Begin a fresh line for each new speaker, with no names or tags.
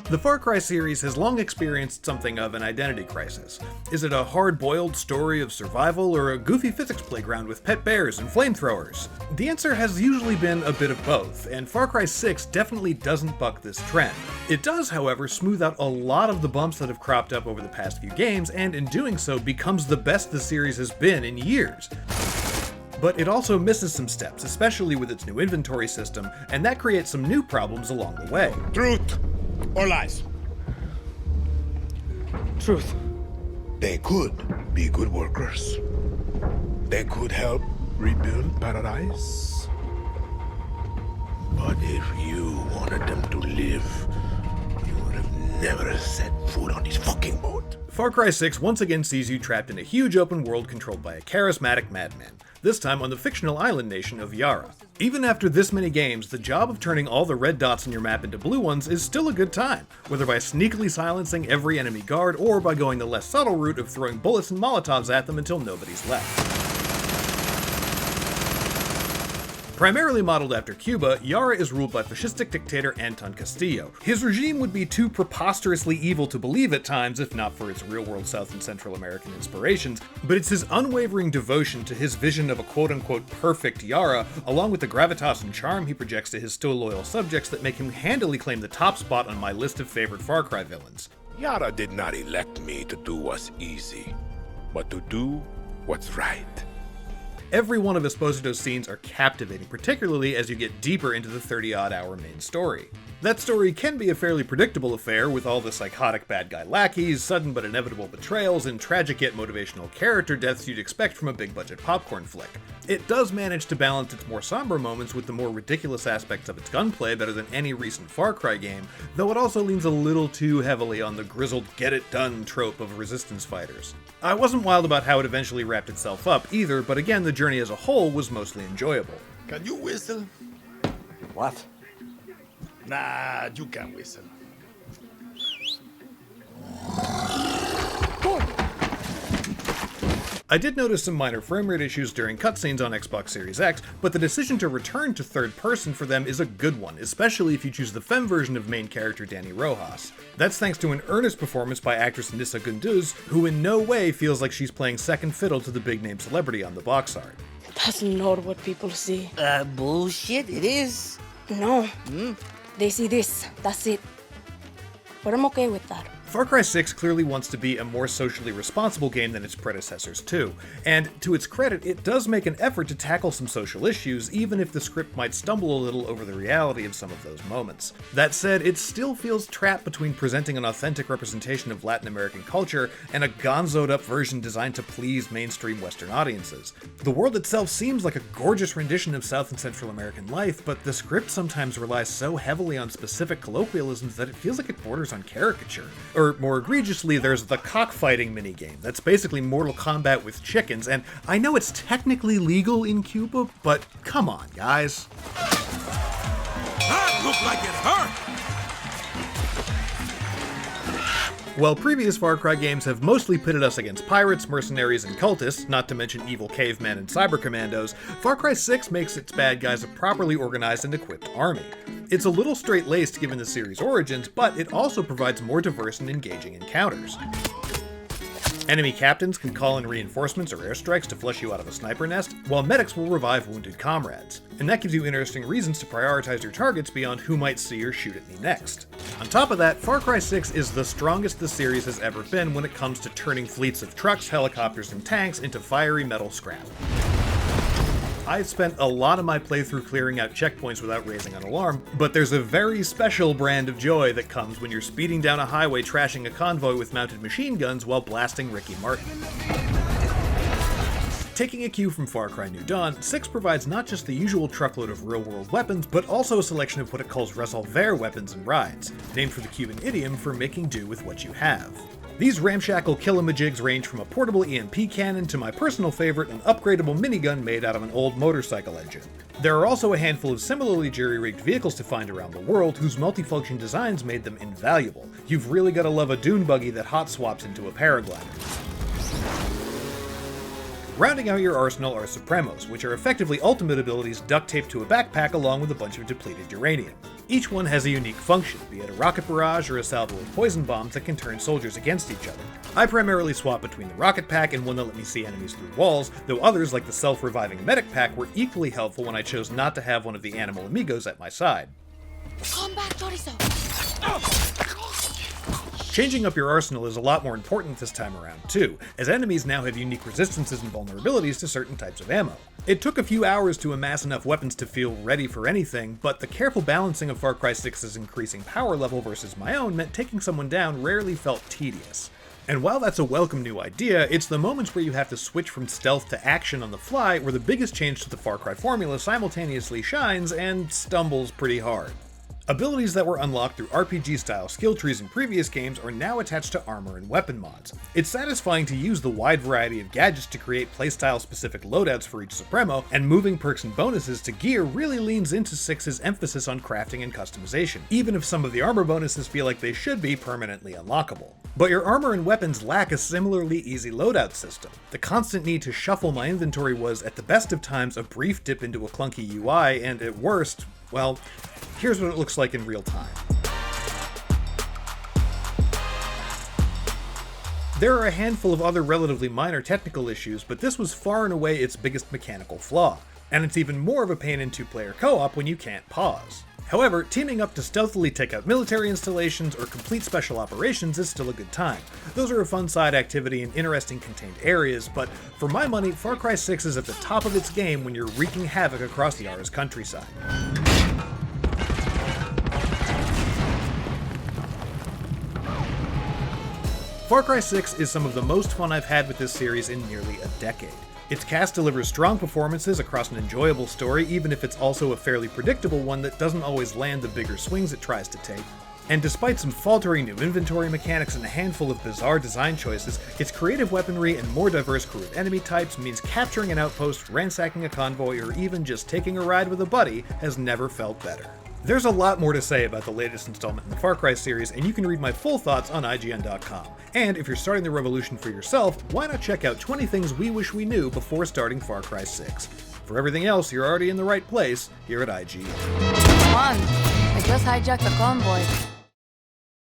The Far Cry series has long experienced something of an identity crisis. Is it a hard-boiled story of survival or a goofy physics playground with pet bears and flamethrowers? The answer has usually been a bit of both, and Far Cry 6 definitely doesn't buck this trend. It does, however, smooth out a lot of the bumps that have cropped up over the past few games, and in doing so becomes the best the series has been in years. But it also misses some steps, especially with its new inventory system, and that creates some new problems along the way.
Truth or lies?
Truth.
They could be good workers. They could help rebuild paradise. But if you wanted them to live, you would have never set foot on this fucking boat.
Far Cry 6 once again sees you trapped in a huge open world controlled by a charismatic madman, this time on the fictional island nation of Yara. Even after this many games, the job of turning all the red dots in your map into blue ones is still a good time, whether by sneakily silencing every enemy guard or by going the less subtle route of throwing bullets and molotovs at them until nobody's left. Primarily modeled after Cuba, Yara is ruled by fascistic dictator Anton Castillo. His regime would be too preposterously evil to believe at times, if not for its real-world South and Central American inspirations, but it's his unwavering devotion to his vision of a quote-unquote perfect Yara, along with the gravitas and charm he projects to his still loyal subjects that make him handily claim the top spot on my list of favorite Far Cry villains.
Yara did not elect me to do what's easy, but to do what's right.
Every one of Esposito's scenes are captivating, particularly as you get deeper into the 30-odd hour main story. That story can be a fairly predictable affair, with all the psychotic bad guy lackeys, sudden but inevitable betrayals, and tragic yet motivational character deaths you'd expect from a big-budget popcorn flick. It does manage to balance its more somber moments with the more ridiculous aspects of its gunplay better than any recent Far Cry game, though it also leans a little too heavily on the grizzled get-it-done trope of resistance fighters. I wasn't wild about how it eventually wrapped itself up either, but again, the journey as a whole was mostly enjoyable.
Can you whistle?
What?
Nah, you can't whistle.
I did notice some minor framerate issues during cutscenes on Xbox Series X, but the decision to return to third person for them is a good one, especially if you choose the femme version of main character Danny Rojas. That's thanks to an earnest performance by actress Nissa Gunduz, who in no way feels like she's playing second fiddle to the big-name celebrity on the box art.
That's not what people see.
Bullshit, it is.
No. They see this, that's it. But I'm okay with that.
Far Cry 6 clearly wants to be a more socially responsible game than its predecessors too, and to its credit, it does make an effort to tackle some social issues, even if the script might stumble a little over the reality of some of those moments. That said, it still feels trapped between presenting an authentic representation of Latin American culture and a gonzoed up version designed to please mainstream Western audiences. The world itself seems like a gorgeous rendition of South and Central American life, but the script sometimes relies so heavily on specific colloquialisms that it feels like it borders on caricature. Or more egregiously, there's the cockfighting minigame. That's basically Mortal Kombat with chickens, and I know it's technically legal in Cuba, but come on, guys.
That looked like it hurt!
While previous Far Cry games have mostly pitted us against pirates, mercenaries, and cultists, not to mention evil cavemen and cyber commandos, Far Cry 6 makes its bad guys a properly organized and equipped army. It's a little straight-laced given the series' origins, but it also provides more diverse and engaging encounters. Enemy captains can call in reinforcements or airstrikes to flush you out of a sniper nest, while medics will revive wounded comrades. And that gives you interesting reasons to prioritize your targets beyond who might see or shoot at me next. On top of that, Far Cry 6 is the strongest the series has ever been when it comes to turning fleets of trucks, helicopters, and tanks into fiery metal scrap. I've spent a lot of my playthrough clearing out checkpoints without raising an alarm, but there's a very special brand of joy that comes when you're speeding down a highway trashing a convoy with mounted machine guns while blasting Ricky Martin. Taking a cue from Far Cry New Dawn, 6 provides not just the usual truckload of real-world weapons, but also a selection of what it calls resolver weapons and rides, named for the Cuban idiom for making do with what you have. These ramshackle kill-a-majigs range from a portable EMP cannon to my personal favorite, an upgradable minigun made out of an old motorcycle engine. There are also a handful of similarly jury-rigged vehicles to find around the world whose multifunction designs made them invaluable. You've really gotta love a dune buggy that hot swaps into a paraglider. Rounding out your arsenal are Supremos, which are effectively ultimate abilities duct taped to a backpack along with a bunch of depleted uranium. Each one has a unique function, be it a rocket barrage or a salvo of poison bombs that can turn soldiers against each other. I primarily swap between the rocket pack and one that let me see enemies through walls, though others like the self-reviving medic pack were equally helpful when I chose not to have one of the animal amigos at my side.
Combat chorizo.
Changing up your arsenal is a lot more important this time around too, as enemies now have unique resistances and vulnerabilities to certain types of ammo. It took a few hours to amass enough weapons to feel ready for anything, but the careful balancing of Far Cry 6's increasing power level versus my own meant taking someone down rarely felt tedious. And while that's a welcome new idea, it's the moments where you have to switch from stealth to action on the fly where the biggest change to the Far Cry formula simultaneously shines and stumbles pretty hard. Abilities that were unlocked through RPG-style skill trees in previous games are now attached to armor and weapon mods. It's satisfying to use the wide variety of gadgets to create playstyle-specific loadouts for each Supremo, and moving perks and bonuses to gear really leans into 6's emphasis on crafting and customization, even if some of the armor bonuses feel like they should be permanently unlockable. But your armor and weapons lack a similarly easy loadout system. The constant need to shuffle my inventory was, at the best of times, a brief dip into a clunky UI, and at worst, well, here's what it looks like in real time. There are a handful of other relatively minor technical issues, but this was far and away its biggest mechanical flaw, and it's even more of a pain in two-player co-op when you can't pause. However, teaming up to stealthily take out military installations or complete special operations is still a good time. Those are a fun side activity in interesting contained areas, but for my money, Far Cry 6 is at the top of its game when you're wreaking havoc across Yara's countryside. Far Cry 6 is some of the most fun I've had with this series in nearly a decade. Its cast delivers strong performances across an enjoyable story, even if it's also a fairly predictable one that doesn't always land the bigger swings it tries to take. And despite some faltering new inventory mechanics and a handful of bizarre design choices, its creative weaponry and more diverse crew of enemy types means capturing an outpost, ransacking a convoy, or even just taking a ride with a buddy has never felt better. There's a lot more to say about the latest installment in the Far Cry series, and you can read my full thoughts on IGN.com. And if you're starting the revolution for yourself, why not check out 20 Things We Wish We Knew before starting Far Cry 6. For everything else, you're already in the right place here at IGN.
Come on. I just hijacked the convoy.